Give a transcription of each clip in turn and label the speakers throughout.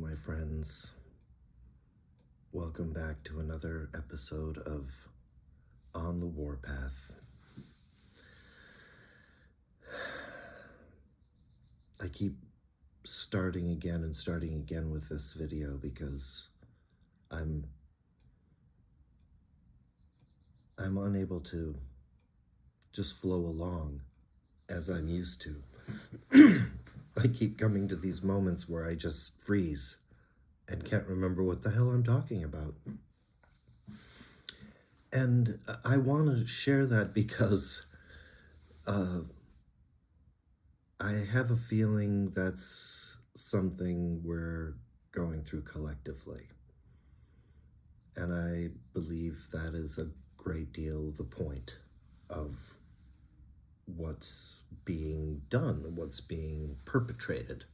Speaker 1: my friends. Welcome back to another episode of On the Warpath. I keep starting again with this video because I'm unable to just flow along as I'm used to. I keep coming to these moments where I just freeze and can't remember what the hell I'm talking about. And I want to share that because I have a feeling that's something we're going through collectively. And I believe that is a great deal the point of what's being done, what's being perpetrated.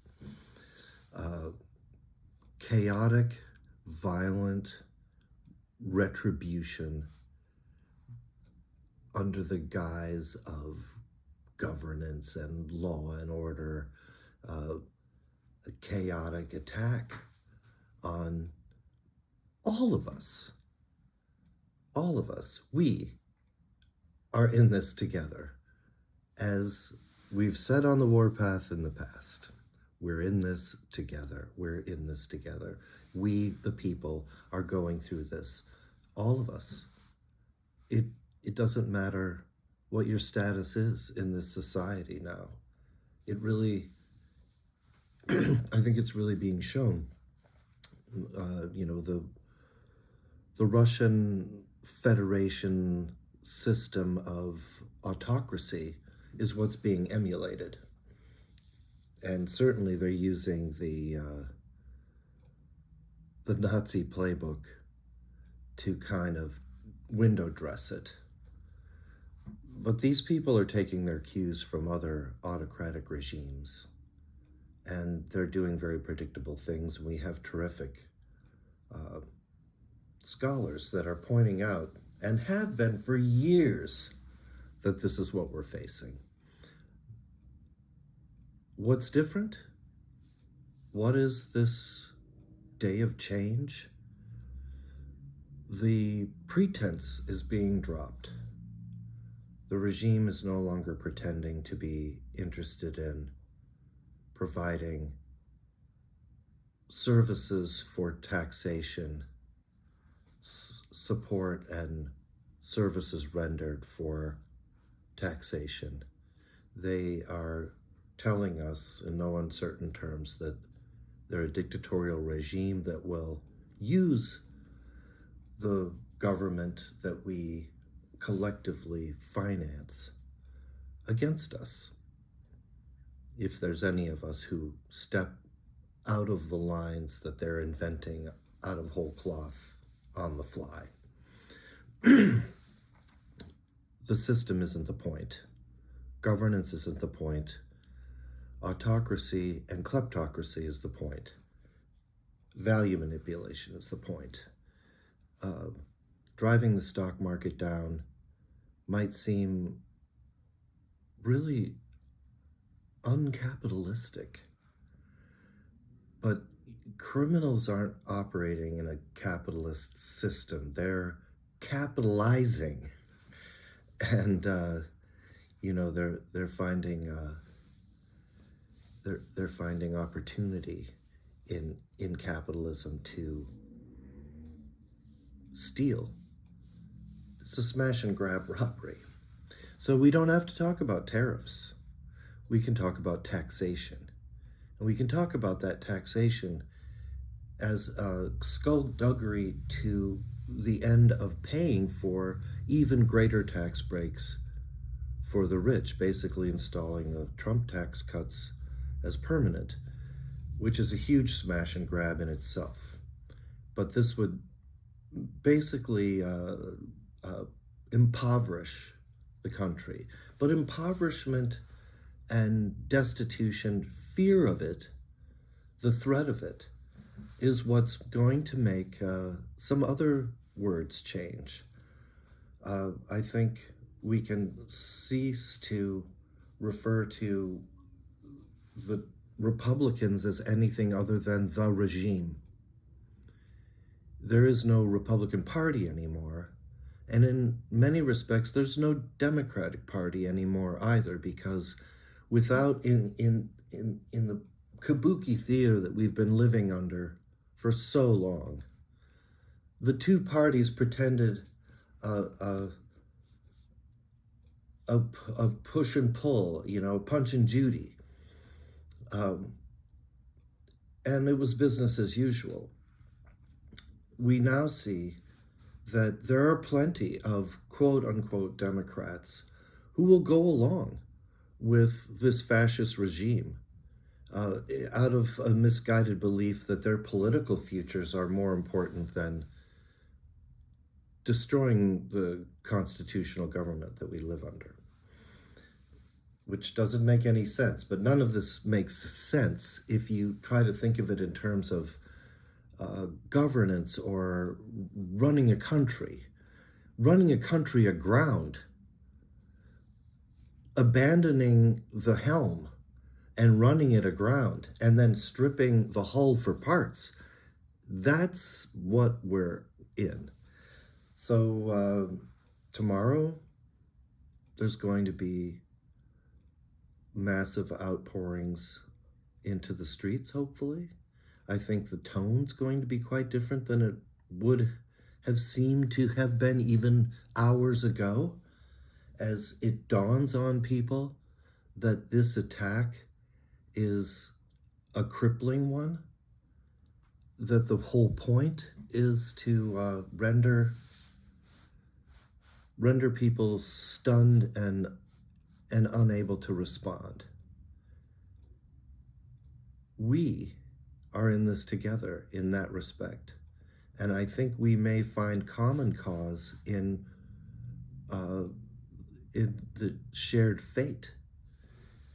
Speaker 1: Chaotic, violent retribution under the guise of governance and law and order, a chaotic attack on all of us. All of us. We are in this together. As we've said on the Warpath in the past, we're in this together. We're in this together. We, the people, are going through this. All of us. It doesn't matter what your status is in this society now. It really, I think it's really being shown. The Russian Federation system of autocracy is what's being emulated. And certainly they're using the Nazi playbook to kind of window dress it. But these people are taking their cues from other autocratic regimes, and they're doing very predictable things. We have terrific scholars that are pointing out, and have been for years, that this is what we're facing. What's different? What is this day of change? The pretense is being dropped. The regime is no longer pretending to be interested in providing services for taxation, support and services rendered for taxation. They are telling us in no uncertain terms that they're a dictatorial regime that will use the government that we collectively finance against us if there's any of us who step out of the lines that they're inventing out of whole cloth on the fly. The system isn't the point. Governance isn't the point. Autocracy and kleptocracy is the point. Value manipulation is the point. Driving the stock market down might seem really uncapitalistic, but criminals aren't operating in a capitalist system. They're capitalizing, and they're finding opportunity in capitalism to steal. It's a smash and grab robbery. So we don't have to talk about tariffs. We can talk about taxation. And we can talk about that taxation as a skullduggery to the end of paying for even greater tax breaks for the rich, basically installing the Trump tax cuts as permanent, which is a huge smash and grab in itself. But this would basically impoverish the country. But impoverishment and destitution, fear of it, the threat of it, is what's going to make some other words change. I think we can cease to refer to the Republicans as anything other than the regime. There is no Republican Party anymore. And in many respects, there's no Democratic Party anymore either, because without in the kabuki theater that we've been living under for so long, the two parties pretended a, a push and pull, Punch and Judy. And it was business as usual. We now see that there are plenty of quote unquote Democrats who will go along with this fascist regime out of a misguided belief that their political futures are more important than destroying the constitutional government that we live under, which doesn't make any sense. But none of this makes sense if you try to think of it in terms of governance or running a country aground, abandoning the helm and running it aground, and then stripping the hull for parts. That's what we're in. So tomorrow, there's going to be massive outpourings into the streets, hopefully. I think the tone's going to be quite different than it would have seemed to have been even hours ago, as it dawns on people that this attack is a crippling one, that the whole point is to render people stunned and unable to respond. We are in this together in that respect. And I think we may find common cause in the shared fate,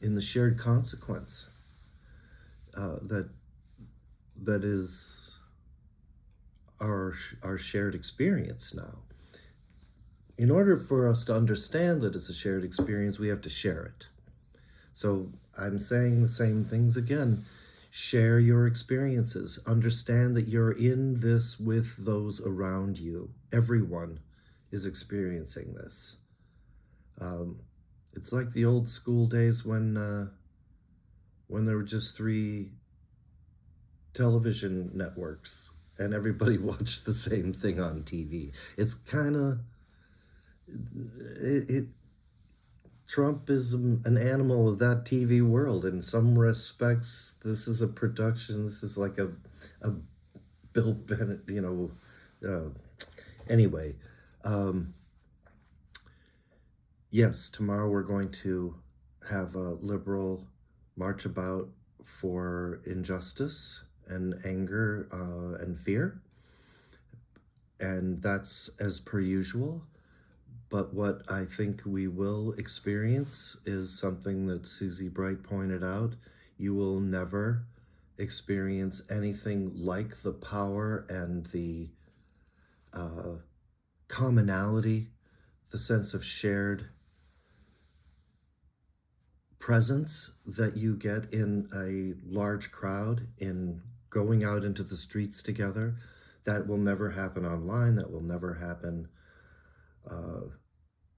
Speaker 1: in the shared consequence that is our shared experience now. In order for us to understand that it's a shared experience, we have to share it. So I'm saying the same things again. Share your experiences. Understand that you're in this with those around you. Everyone is experiencing this. It's like the old school days when there were just 3 television networks and everybody watched the same thing on TV. It's kind of Trump is an animal of that TV world. In some respects, this is a production. This is like a Bill Bennett, anyway. Yes, tomorrow we're going to have a liberal march about for injustice and anger and fear. And that's as per usual. But what I think we will experience is something that Susie Bright pointed out. You will never experience anything like the power and the commonality, the sense of shared presence that you get in a large crowd, in going out into the streets together. That will never happen online. That will never happen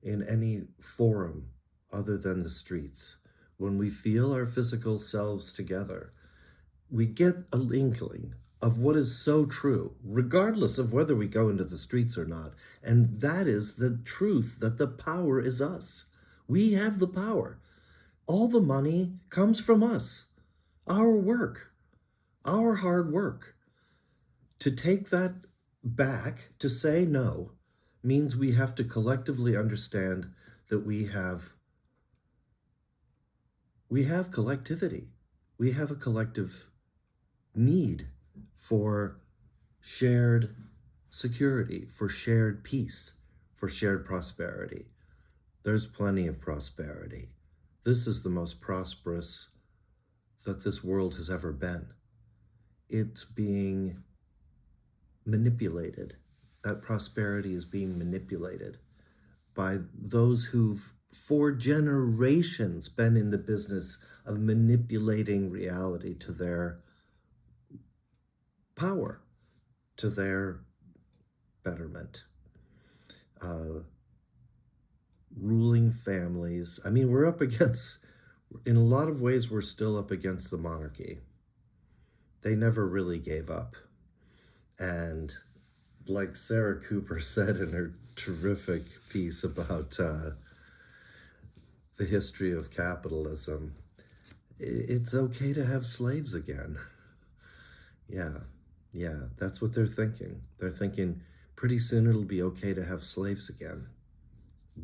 Speaker 1: in any forum other than the streets. When we feel our physical selves together, we get a inkling of what is so true, regardless of whether we go into the streets or not. And that is the truth that the power is us. We have the power. All the money comes from us, our work, our hard work. To take that back, to say no, means we have to collectively understand that we have collectivity. We have a collective need for shared security, for shared peace, for shared prosperity. There's plenty of prosperity. This is the most prosperous that this world has ever been. It's being manipulated. That prosperity is being manipulated by those who've for generations been in the business of manipulating reality to their power, to their betterment. Ruling families. I mean, we're up against, in a lot of ways, we're still up against the monarchy. They never really gave up. And like Sarah Cooper said in her terrific piece about the history of capitalism, it's okay to have slaves again. Yeah, that's what they're thinking. They're thinking pretty soon it'll be okay to have slaves again.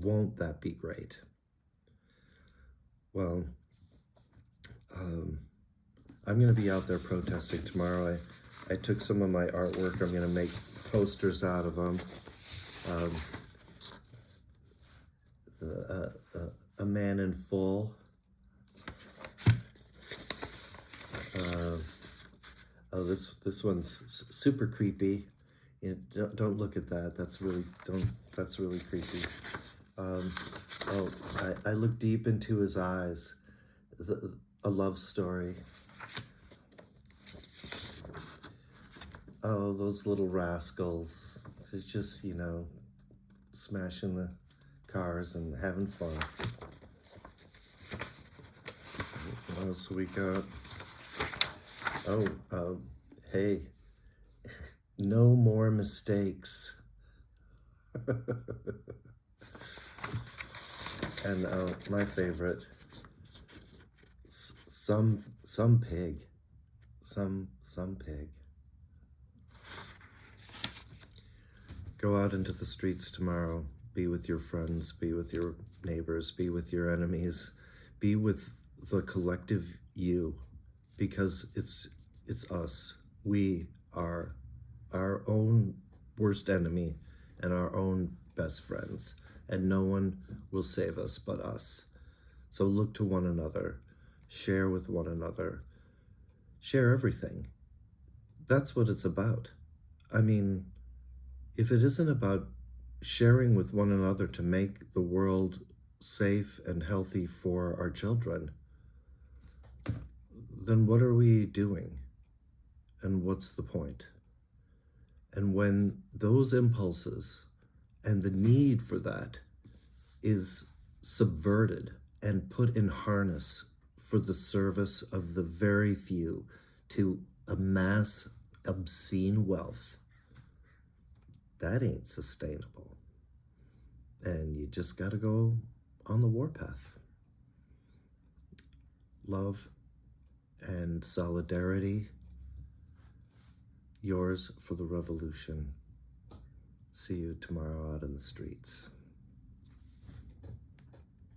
Speaker 1: Won't that be great? Well, I'm going to be out there protesting tomorrow. I took some of my artwork. I'm going to make posters out of them. A man in full. Oh, this one's super creepy. Don't look at that. That's really creepy. I look deep into his eyes. It's a love story. Oh, those little rascals. It's just, smashing the cars and having fun. What else we got? Hey, no more mistakes. And my favorite, some pig, some pig. Go out into the streets tomorrow. Be with your friends. Be with your neighbors. Be with your enemies. Be with the collective you, because it's us. We are our own worst enemy and our own best friends, and no one will save us but us. So look to one another, share with one another, share everything. That's what it's about. I mean, if it isn't about sharing with one another to make the world safe and healthy for our children, then what are we doing? And what's the point? And when those impulses and the need for that is subverted and put in harness for the service of the very few to amass obscene wealth, that ain't sustainable. And you just got to go on the warpath. Love and solidarity, yours for the revolution. See you tomorrow out in the streets.